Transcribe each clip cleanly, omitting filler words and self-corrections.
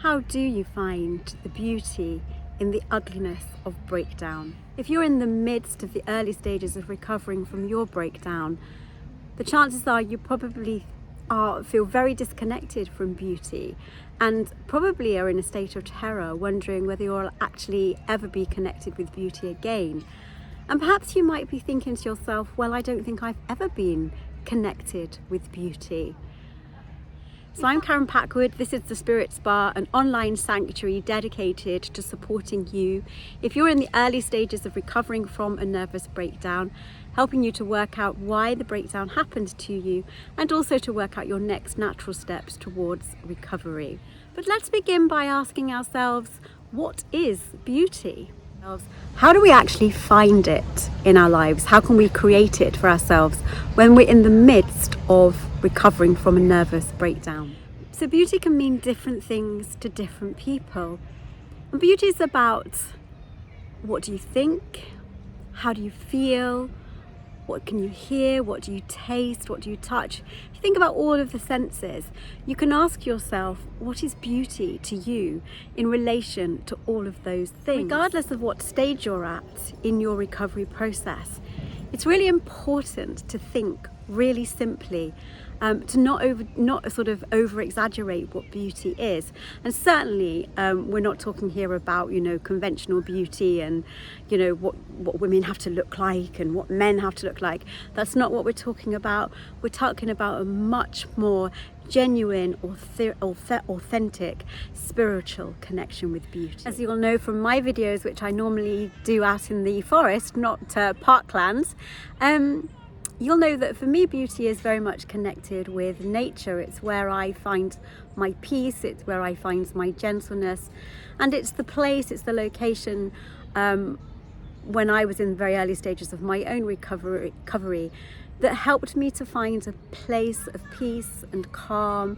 How do you find the beauty in the ugliness of breakdown? If you're in the midst of the early stages of recovering from your breakdown, the chances are you probably feel very disconnected from beauty and probably are in a state of terror, wondering whether you'll actually ever be connected with beauty again. And perhaps you might be thinking to yourself, well, I don't think I've ever been connected with beauty. So I'm Karen Packwood. This is the Spirit Spa, an online sanctuary dedicated to supporting you if you're in the early stages of recovering from a nervous breakdown, helping you to work out why the breakdown happened to you and also to work out your next natural steps towards recovery. But let's begin by asking ourselves, what is beauty? How do we actually find it in our lives? How can we create it for ourselves when we're in the midst of recovering from a nervous breakdown? So beauty can mean different things to different people. And beauty is about, what do you think? How do you feel? What can you hear? What do you taste? What do you touch? If you think about all of the senses, you can ask yourself, what is beauty to you in relation to all of those things? Regardless of what stage you're at in your recovery process, it's really important to think really simply, to not sort of over exaggerate what beauty is. And certainly we're not talking here about, conventional beauty and, what women have to look like and what men have to look like. That's not what we're talking about. We're talking about a much more genuine, authentic, spiritual connection with beauty. As you'll know from my videos, which I normally do out in the forest, not parklands, you'll know that for me beauty is very much connected with nature. It's where I find my peace, it's where I find my gentleness, and it's the place, it's the location when I was in the very early stages of my own recovery that helped me to find a place of peace and calm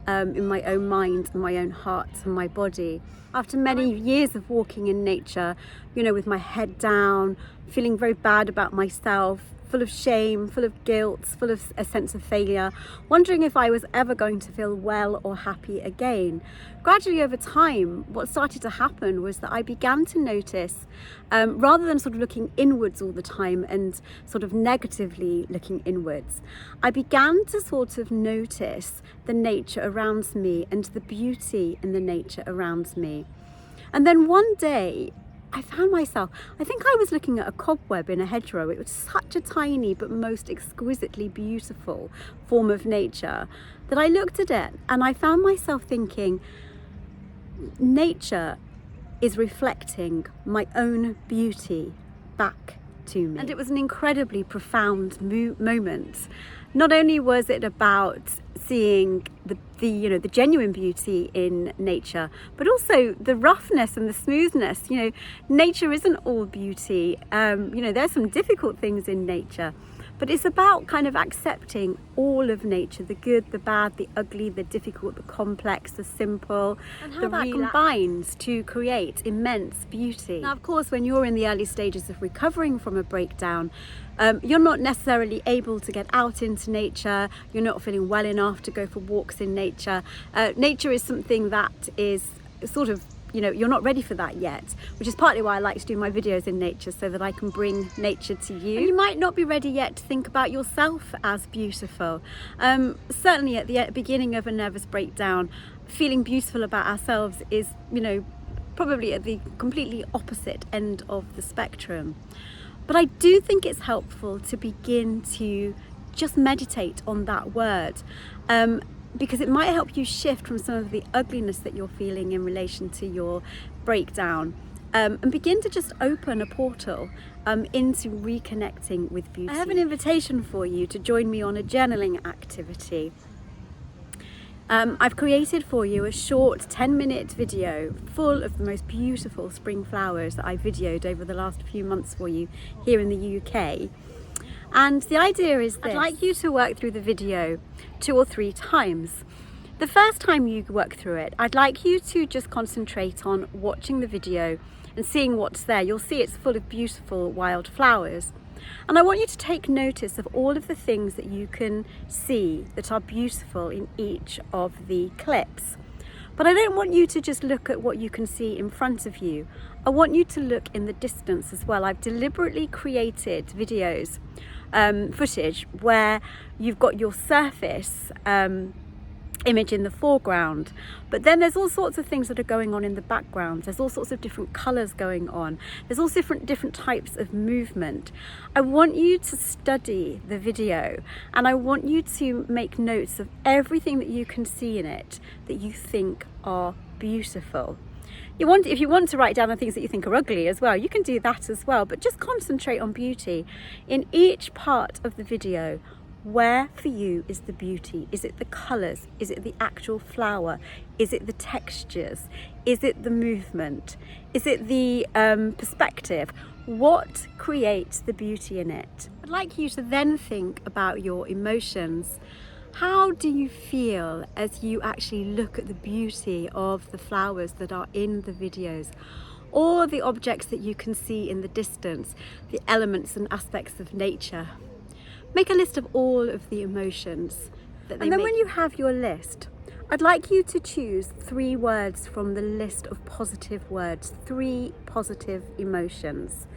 in my own mind and my own heart and my body. After many years of walking in nature, with my head down, feeling very bad about myself, full of shame, full of guilt, full of a sense of failure, wondering if I was ever going to feel well or happy again. Gradually over time, what started to happen was that I began to notice, rather than sort of looking inwards all the time and sort of negatively looking inwards, I began to sort of notice the nature around me and the beauty in the nature around me. And then one day, I found myself, I think I was looking at a cobweb in a hedgerow. It was such a tiny but most exquisitely beautiful form of nature that I looked at it and I found myself thinking, nature is reflecting my own beauty back to me. And it was an incredibly profound moment. Not only was it about seeing the genuine beauty in nature, but also the roughness and the smoothness. Nature isn't all beauty. There's some difficult things in nature, but it's about kind of accepting all of nature, the good, the bad, the ugly, the difficult, the complex, the simple, and how that combines to create immense beauty. Now, of course, when you're in the early stages of recovering from a breakdown, you're not necessarily able to get out into nature, you're not feeling well enough to go for walks in nature. Nature is something that is sort of, you're not ready for that yet, which is partly why I like to do my videos in nature, so that I can bring nature to you. And you might not be ready yet to think about yourself as beautiful. Certainly at the beginning of a nervous breakdown, feeling beautiful about ourselves is, probably at the completely opposite end of the spectrum. But I do think it's helpful to begin to just meditate on that word, because it might help you shift from some of the ugliness that you're feeling in relation to your breakdown, and begin to just open a portal into reconnecting with beauty. I have an invitation for you to join me on a journaling activity. I've created for you a short 10-minute video full of the most beautiful spring flowers that I videoed over the last few months for you here in the UK. And the idea is this: I'd like you to work through the video 2 or 3 times. The first time you work through it, I'd like you to just concentrate on watching the video and seeing what's there. You'll see it's full of beautiful wild flowers. And I want you to take notice of all of the things that you can see that are beautiful in each of the clips. But I don't want you to just look at what you can see in front of you. I want you to look in the distance as well. I've deliberately created videos, footage, where you've got your surface image in the foreground, but then there's all sorts of things that are going on in the background. There's all sorts of different colors going on. There's all different types of movement. I want you to study the video, and I want you to make notes of everything that you can see in it that you think are beautiful. If you want to write down the things that you think are ugly as well, you can do that as well, but just concentrate on beauty. In each part of the video, where for you is the beauty? Is it the colours? Is it the actual flower? Is it the textures? Is it the movement? Is it the perspective? What creates the beauty in it? I'd like you to then think about your emotions. How do you feel as you actually look at the beauty of the flowers that are in the videos, or the objects that you can see in the distance, the elements and aspects of nature? Make a list of all of the emotions that they make. And then when you have your list, I'd like you to choose 3 words from the list of positive words, 3 positive emotions.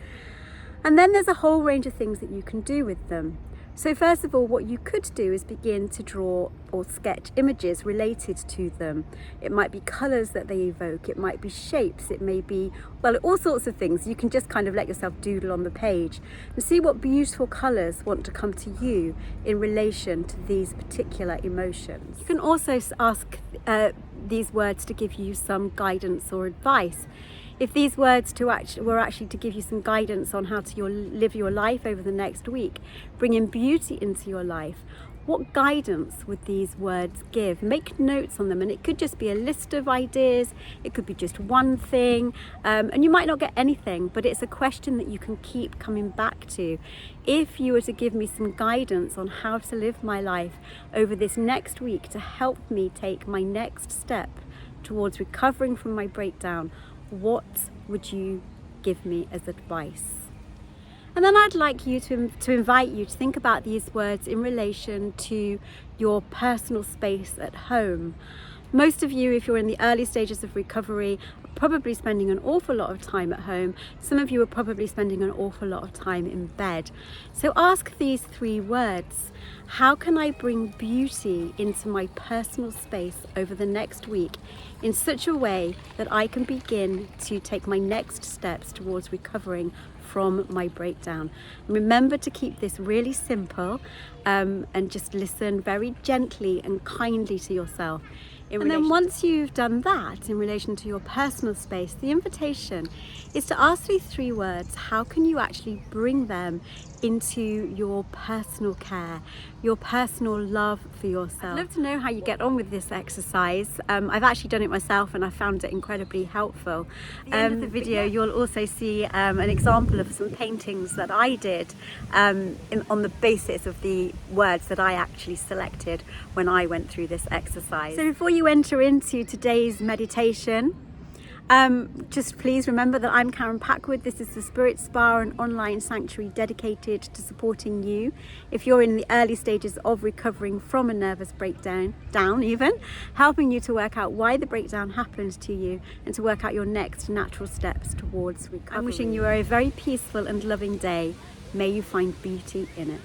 And then there's a whole range of things that you can do with them. So first of all, what you could do is begin to draw or sketch images related to them. It might be colours that they evoke, it might be shapes, it may be, well, all sorts of things. You can just kind of let yourself doodle on the page and see what beautiful colours want to come to you in relation to these particular emotions. You can also ask these words to give you some guidance or advice. If these words were actually to give you some guidance on how to live your life over the next week, bring in beauty into your life, what guidance would these words give? Make notes on them, and it could just be a list of ideas, it could be just one thing, and you might not get anything, but it's a question that you can keep coming back to. If you were to give me some guidance on how to live my life over this next week to help me take my next step towards recovering from my breakdown, what would you give me as advice? And then I'd like you to invite you to think about these words in relation to your personal space at home. Most of you, if you're in the early stages of recovery, are probably spending an awful lot of time at home. Some of you are probably spending an awful lot of time in bed. So ask these 3 words. How can I bring beauty into my personal space over the next week in such a way that I can begin to take my next steps towards recovering from my breakdown? And remember to keep this really simple, and just listen very gently and kindly to yourself. And then once you've done that in relation to your personal space, the invitation is to ask these 3 words. How can you actually bring them into your personal care, your personal love for yourself? I'd love to know how you get on with this exercise. I've actually done it myself and I found it incredibly helpful. At the end of the video, you'll also see an example of some paintings that I did on the basis of the words that I actually selected when I went through this exercise. So before you enter into today's meditation, just please remember that I'm Karen Packwood. This is the Spirit Spa, an online sanctuary dedicated to supporting you if you're in the early stages of recovering from a nervous breakdown, helping you to work out why the breakdown happened to you and to work out your next natural steps towards recovery. I'm wishing you a very peaceful and loving day. May you find beauty in it.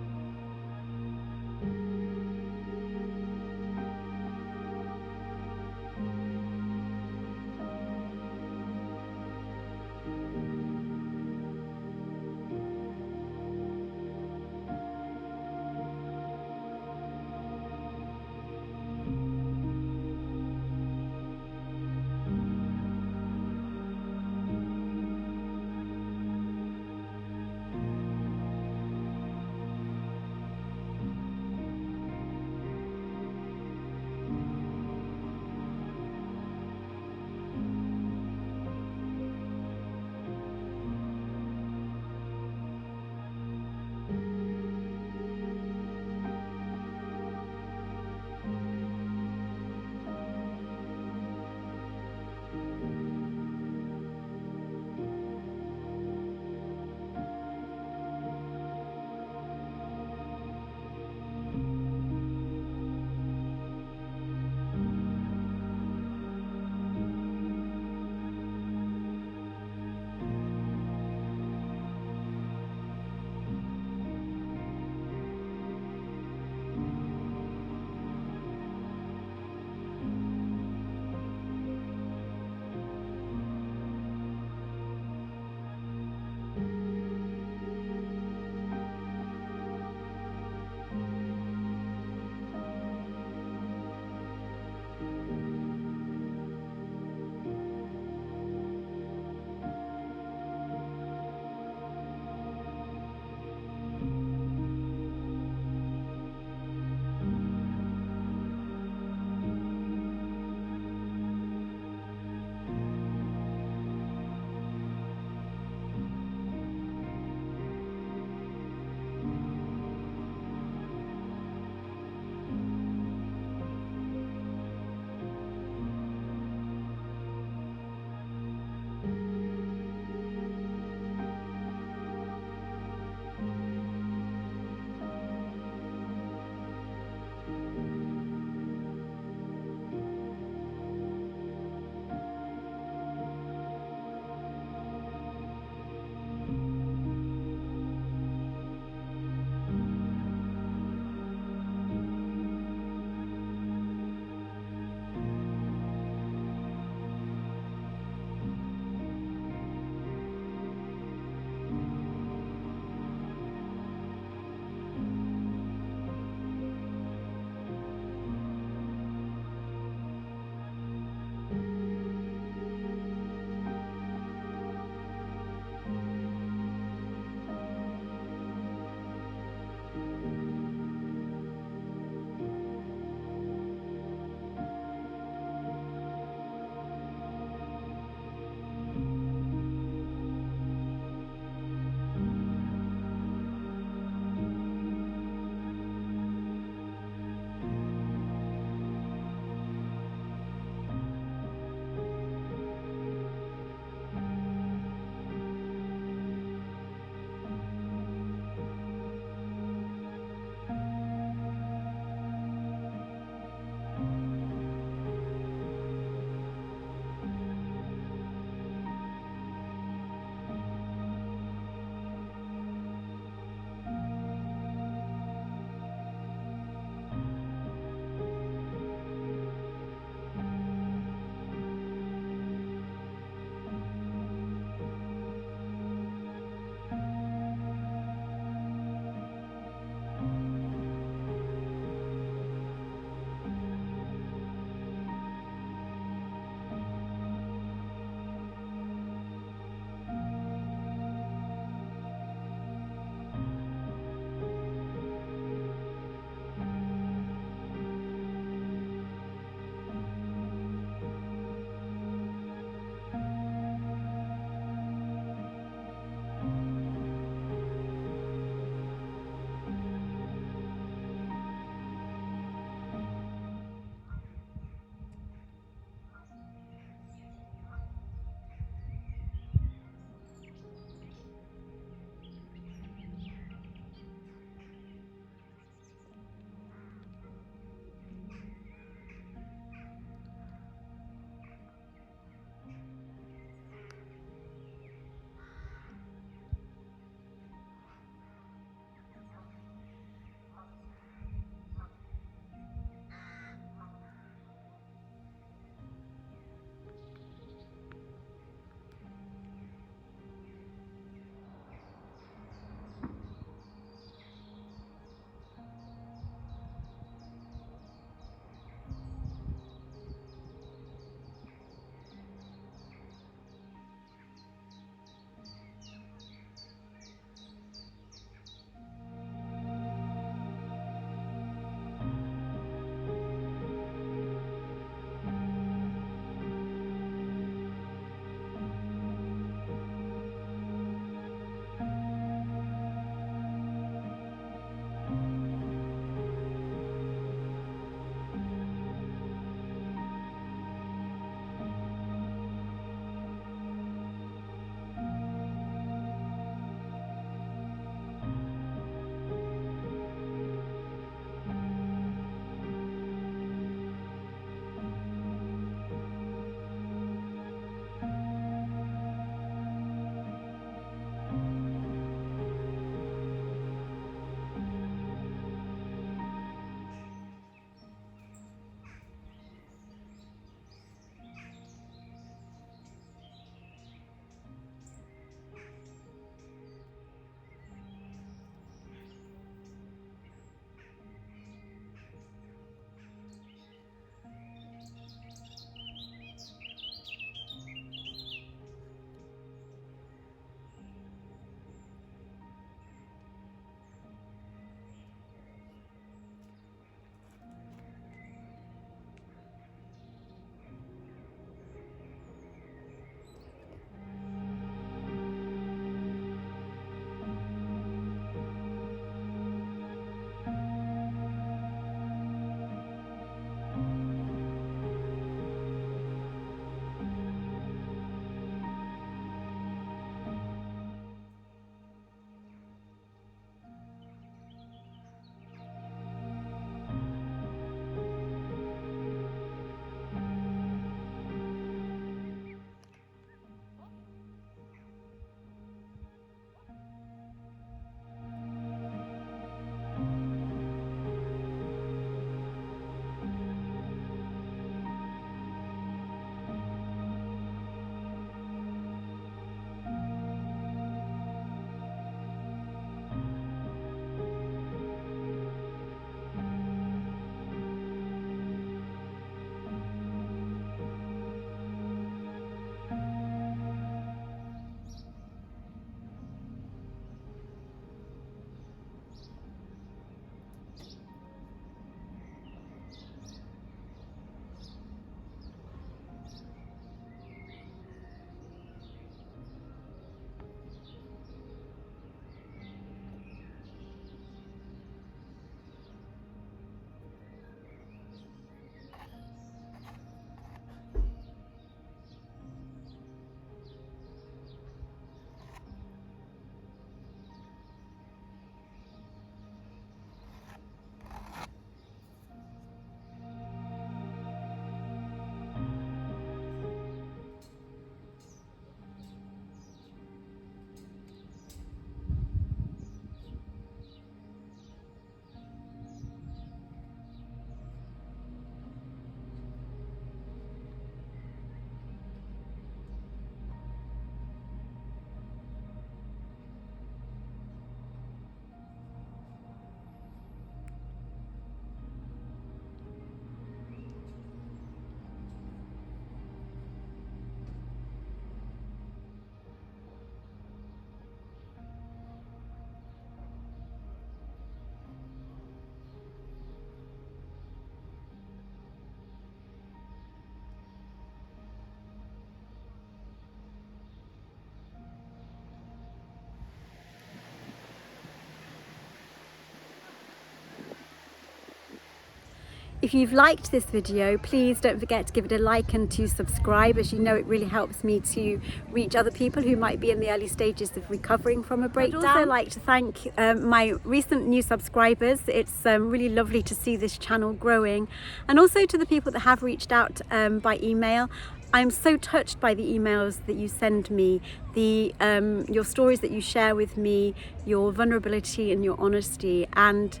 If you've liked this video, please don't forget to give it a like and to subscribe. As you know, it really helps me to reach other people who might be in the early stages of recovering from a breakdown. I'd also like to thank my recent new subscribers. It's really lovely to see this channel growing, and also to the people that have reached out by email. I'm so touched by the emails that you send me, your stories that you share with me, your vulnerability and your honesty, and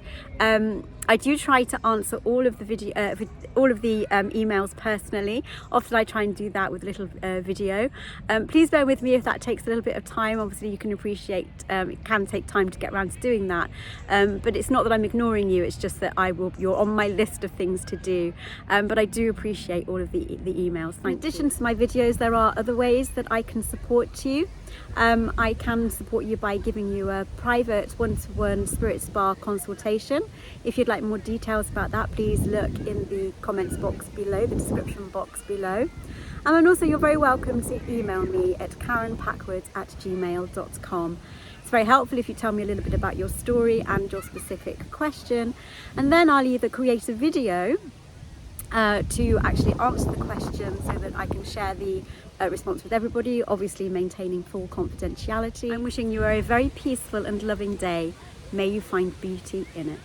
I do try to answer all of the emails personally. Often I try and do that with a little video. Please bear with me if that takes a little bit of time. Obviously you can appreciate it can take time to get around to doing that, but it's not that I'm ignoring you, it's just that you're on my list of things to do, but I do appreciate all of the emails. In addition to my videos, there are other ways that I can support you. I can support you by giving you a private one-to-one spirit spa consultation. If you'd like more details about that, please look in the comments box below, the description box below. And then also you're very welcome to email me at karenpackwood@gmail.com. It's very helpful if you tell me a little bit about your story and your specific question, and then I'll either create a video to actually answer the question so that I can share the response with everybody, obviously maintaining full confidentiality. I'm wishing you a very peaceful and loving day. May you find beauty in it.